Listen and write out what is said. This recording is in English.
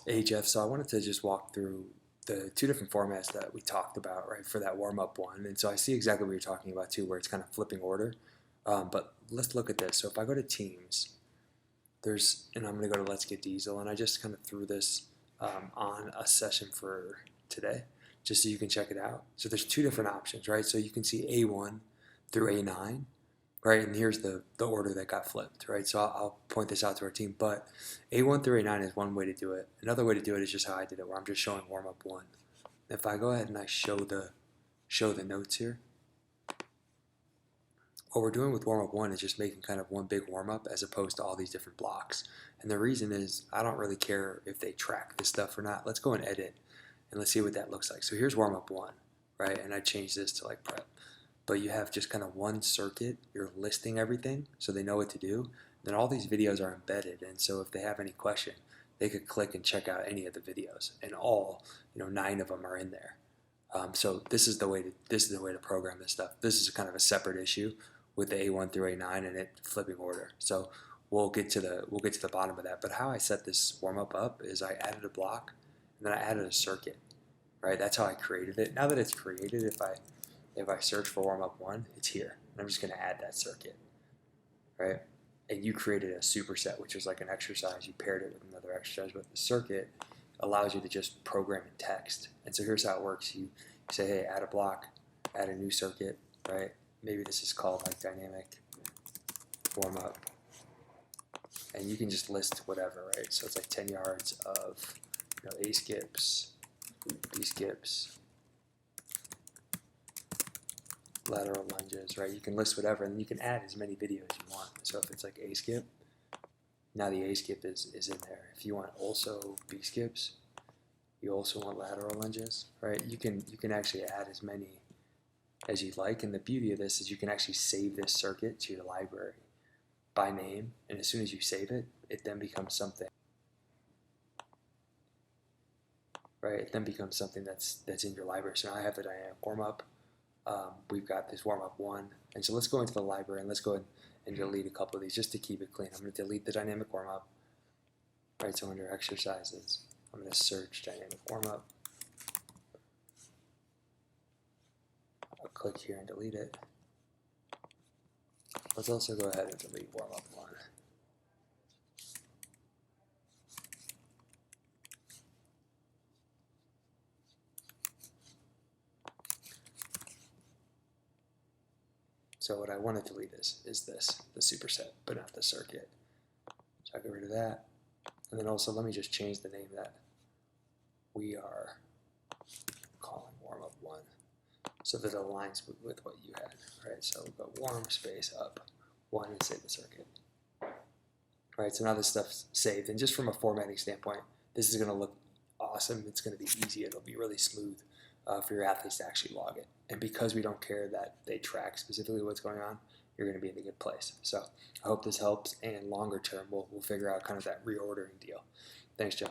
Hey Jeff, so I wanted to just walk through the two different formats that we talked about, right, for that warm-up one. And so I see exactly what you're talking about too, where it's kind of flipping order. But let's look at this. So if I go to Teams, and I'm going to go to Let's Get Diesel, and I just kind of threw this on a session for today, just so you can check it out. So there's two different options, right? So you can see A1 through A9, right? And here's the order that got flipped, right? So I'll point this out to our team. But A1 through A9 is one way to do it. Another way to do it is just how I did it, where I'm just showing warm up one. If I go ahead and I show the notes here, what we're doing with warm up one is just making kind of one big warm up as opposed to all these different blocks. And the reason is I don't really care if they track this stuff or not. Let's go and edit and let's see what that looks like. So here's warm up one, right? And I changed this to like prep. But you have just kind of one circuit. You're listing everything so they know what to do. Then all these videos are embedded, and so if they have any question, they could click and check out any of the videos, and all 9 of them are in there. So this is the way to program this stuff. This is kind of a separate issue with the A1 through A9 and it flipping order. So we'll get to the bottom of that. But how I set this warm up is I added a block and then I added a circuit. Right, that's how I created it. Now that it's created, if I search for warm up one, it's here. And I'm just going to add that circuit, right? And you created a superset, which is like an exercise. You paired it with another exercise, but the circuit allows you to just program in text. And so here's how it works. You say, hey, add a block, add a new circuit, right? Maybe this is called like dynamic warm up. And you can just list whatever, right? So it's like 10 yards of A skips, B skips, lateral lunges, right? You can list whatever, and you can add as many videos you want. So if it's like A skip, now the A skip is in there. If you want also B skips, you also want lateral lunges, right? You can actually add as many as you like, and the beauty of this is you can actually save this circuit to your library by name, and as soon as you save it, it then becomes something, right? It then becomes something that's in your library. So now I have the dynamic warm up. We've got this warm up one, and so let's go into the library and let's go ahead and delete a couple of these just to keep it clean. I'm going to delete the dynamic warm up. Right, so under exercises, I'm going to search dynamic warm up. I'll click here and delete it. Let's also go ahead and delete warm up one. So what I want to delete is this, the superset, but not the circuit. So I get rid of that. And then also let me just change the name that we are calling warm up one so that it aligns with what you had, right? So we've got warm space up one and save the circuit. Right, so now this stuff's saved, and just from a formatting standpoint, this is going to look awesome. It's going to be easy. It'll be really smooth for your athletes to actually log it. And because we don't care that they track specifically what's going on, you're going to be in a good place. So I hope this helps, and longer term, we'll figure out kind of that reordering deal. Thanks, Jeff.